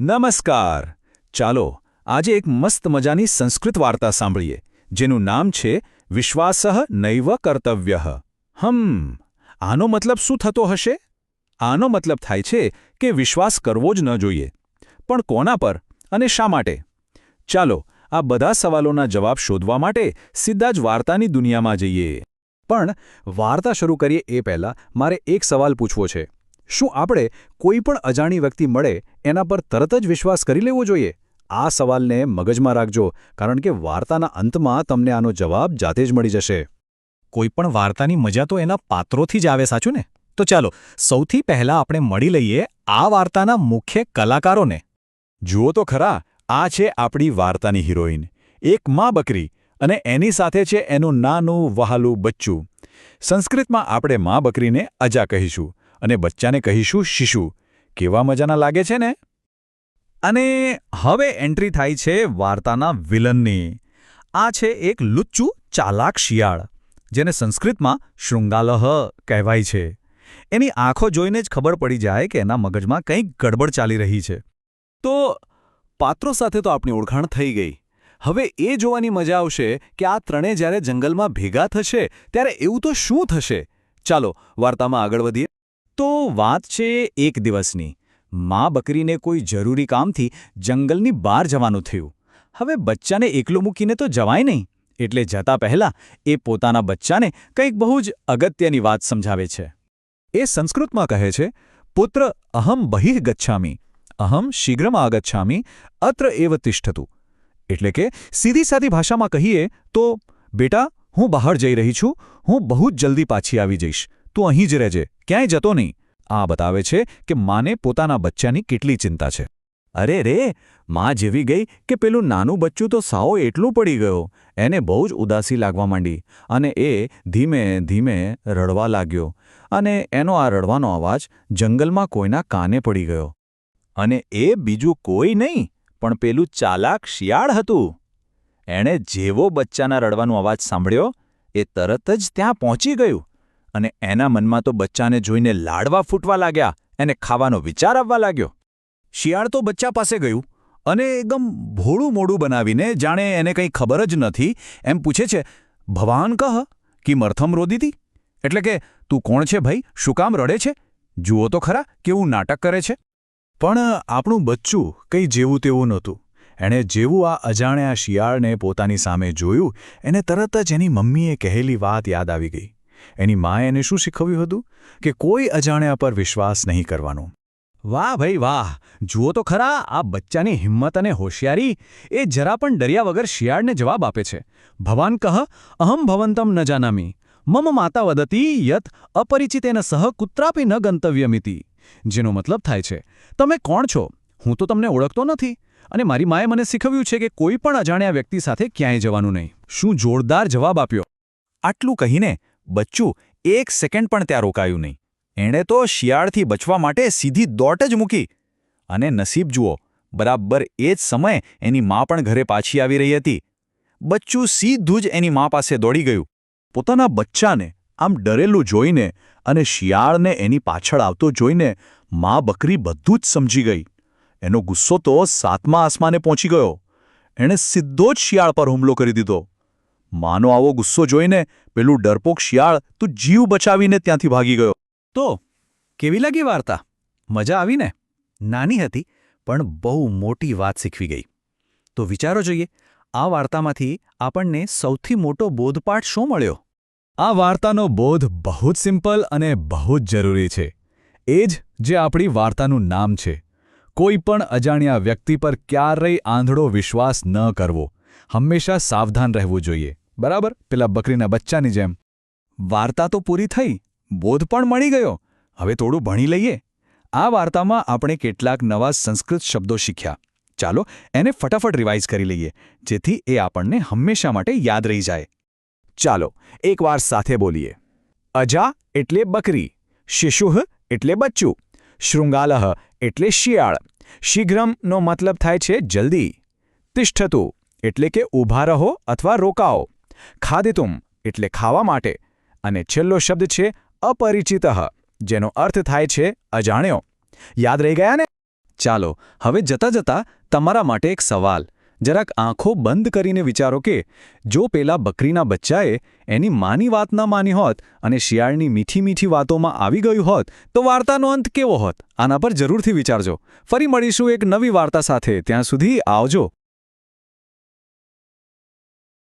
નમસ્કાર. ચાલો આજે એક મસ્ત મજાની સંસ્કૃત વાર્તા સાંભળીએ જેનું નામ છે વિશ્વાસઃ નૈવ કર્તવ્યઃ. આનો મતલબ શું થતો હશે? આનો મતલબ થાય છે કે વિશ્વાસ કરવો જ ન જોઈએ. પણ કોના પર અને શા માટે? ચાલો આ બધા સવાલોના જવાબ શોધવા માટે સીધા જ વાર્તાની દુનિયામાં જઈએ. પણ વાર્તા શરૂ કરીએ એ પહેલાં મારે એક સવાલ પૂછવો છે. શું આપણે કોઈ પણ અજાણી વ્યક્તિ મળે એના પર તરત જ વિશ્વાસ કરી લેવો જોઈએ? આ સવાલને મગજમાં રાખજો, કારણ કે વાર્તાના અંતમાં તમને આનો જવાબ જાતે જ મળી જશે. કોઈ પણ વાર્તાની મજા તો એના પાત્રોથી જ આવે, સાચું ને? તો ચાલો સૌથી પહેલાં આપણે મળી લઈએ આ વાર્તાના મુખ્ય કલાકારોને. જુઓ તો ખરા, આ છે આપણી વાર્તાની હિરોઈન, એક મા બકરી, અને એની સાથે છે એનું નાનું વહાલું બચ્ચું. સંસ્કૃતમાં આપણે મા બકરીને અજા કહીશું અને બચ્ચાને કહીશું શિશુ. કેવા મજાના લાગે છે ને? અને હવે એન્ટ્રી થાય છે વાર્તાના વિલનની. આ છે એક લુચ્ચું ચાલાક શિયાળ, જેને સંસ્કૃતમાં શૃંગાલહ કહેવાય છે. એની આંખો જોઈને જ ખબર પડી જાય કે એના મગજમાં કંઈક ગડબડ ચાલી રહી છે. તો પાત્રો સાથે તો આપણી ઓળખાણ થઈ ગઈ. હવે એ જોવાની મજા આવશે કે આ ત્રણે જ્યારે જંગલમાં ભેગા થશે ત્યારે એવું તો શું થશે. ચાલો વાર્તામાં આગળ વધીએ. તો વાત છે એક દિવસની. મા બકરીને કોઈ જરૂરી કામથી જંગલની બહાર જવાનું થયું. હવે બચ્ચાને એકલો મૂકીને તો જવાય નહીં, એટલે જતા પહેલાં એ પોતાના બચ્ચાને કંઈક બહુ જ અગત્યની વાત સમજાવે છે. એ સંસ્કૃતમાં કહે છે, પુત્ર અહમ બહિઃ ગચ્છામિ, અહમ શીઘ્રમ આગચ્છામિ, અત્ર એવ તિષ્ઠતુ. એટલે કે સીધી સાદી ભાષામાં કહીએ તો, બેટા હું બહાર જઈ રહી છું, હું બહુ જ જલ્દી પાછી આવી જઈશ, તું અહીં જ રહેજે, ક્યાંય જતો નહીં. આ બતાવે છે કે માને પોતાના બચ્ચાની કેટલી ચિંતા છે. અરે રે, માં જેવી ગઈ કે પેલું નાનું બચ્ચું તો સાવ એટલું પડી ગયો. એને બહુ જ ઉદાસી લાગવા માંડી અને એ ધીમે ધીમે રડવા લાગ્યો. અને એનો આ રડવાનો અવાજ જંગલમાં કોઈના કાને પડી ગયો. અને એ બીજું કોઈ નહીં પણ પેલું ચાલાક શિયાળ હતું. એણે જેવો બચ્ચાના રડવાનો અવાજ સાંભળ્યો, એ તરત જ ત્યાં પહોંચી ગયું. અને એના મનમાં તો બચ્ચાને જોઈને લાડવા ફૂટવા લાગ્યા, એને ખાવાનો વિચાર આવવા લાગ્યો. શિયાળ તો બચ્ચા પાસે ગયું અને એકદમ ભોળું મોડું બનાવીને, જાણે એને કંઈ ખબર જ નથી એમ પૂછે છે, ભવાન કહ કિમર્થમ રોદીતી? એટલે કે તું કોણ છે ભાઈ, શું કામ રડે છે? જુઓ તો ખરા કેવું નાટક કરે છે. પણ આપણું બચ્ચું કંઈ જેવું તેવું નહોતું. એણે જેવું આ અજાણ્યા શિયાળને પોતાની સામે જોયું, એને તરત જ એની મમ્મીએ કહેલી વાત યાદ આવી ગઈ. એની માએ એને શું શીખવ્યું હતું? કે કોઈ અજાણ્યા પર વિશ્વાસ નહીં કરવાનો. વાહ ભાઈ વાહ! જુઓ તો ખરા આ બચ્ચાની હિંમત અને હોશિયારી! એ જરા પણ ડર્યા વગર શિયાળને જવાબ આપે છે, ભવાન કહ અહમ ભવંતમ ન જાનામિ, મમ માતા વદતી યત અપરિચિતેન સહ કુત્રાપી ન ગંતવ્યમિતિ. જેનો મતલબ થાય છે, તમે કોણ છો? હું તો તમને ઓળખતો નથી, અને મારી માએ મને શીખવ્યું છે કે કોઈ પણ અજાણ્યા વ્યક્તિ સાથે ક્યાંય જવાનું નહીં. શું જોરદાર જવાબ આપ્યો! આટલું કહીને બચ્ચું એક સેકન્ડ પણ ત્યાં રોકાયું નહીં. એણે તો શિયાળથી બચવા માટે સીધી દોટ જ મૂકી. અને નસીબ જુઓ, બરાબર એ જ સમયે એની મા પણ ઘરે પાછી આવી રહી હતી. બચ્ચું સીધું જ એની મા પાસે દોડી ગયું. પોતાના બચ્ચાને આમ ડરેલું જોઈને અને શિયાળને એની પાછળ આવતો જોઈને મા બકરી બધું જ સમજી ગઈ. એનો ગુસ્સો તો 7મા આસમાને પહોંચી ગયો. એણે સીધો જ શિયાળ પર હુમલો કરી દીધો. માનો આવો ગુસ્સો જોઈને પેલું ડરપોક શિયાળ તો જીવ બચાવીને ત્યાંથી ભાગી ગયો. તો કેવી લાગી વાર્તા? મજા આવી ને? નાની હતી પણ બહુ મોટી વાત શીખવી ગઈ. તો વિચારો જોઈએ, આ વાર્તામાંથી આપણને સૌથી મોટો બોધપાઠ શું મળ્યો? આ વાર્તાનો બોધ બહુ જ સિમ્પલ અને બહુ જ જરૂરી છે. એ જ જે આપણી વાર્તાનું નામ છે. કોઈ પણ અજાણ્યા વ્યક્તિ પર ક્યારેય આંધળો વિશ્વાસ ન કરવો. હંમેશા સાવધાન રહેવું જોઈએ. બરાબર, પેલા બકરીના બચ્ચાની જેમ. વાર્તા તો પૂરી થઈ, બોધ પણ મળી ગયો. હવે થોડું ભણી લઈએ. આ વાર્તામાં આપણે કેટલાક નવા સંસ્કૃત શબ્દો શીખ્યા. ચાલો એને ફટાફટ રિવાઇઝ કરી લઈએ, જેથી એ આપણને હંમેશા માટે યાદ રહી જાય. ચાલો એકવાર સાથે બોલીએ. અજા એટલે બકરી, શિશુઃ એટલે બચ્ચું, શૃંગાલહ એટલે શિયાળ, શીઘ્રમનો મતલબ થાય છે જલ્દી, તિષ્ઠતુ એટલે કે ઊભા રહો અથવા રોકાઓ, ખાદિતુમ એટલે ખાવા માટે, અને છેલ્લો શબ્દ છે અપરિચિતઃ, જેનો અર્થ થાય છે અજાણ્યો. યાદ રહી ગયા ને? ચાલો હવે જતાં જતાં તમારા માટે એક સવાલ. જરાક આંખો બંધ કરીને વિચારો કે જો પેલા બકરીના બચ્ચાએ એની માની વાત ન માની હોત અને શિયાળની મીઠી મીઠી વાતોમાં આવી ગયું હોત તો વાર્તાનો અંત કેવો હોત? આના પર જરૂરથી વિચારજો. ફરી મળીશું એક નવી વાર્તા સાથે. ત્યાં સુધી આવજો.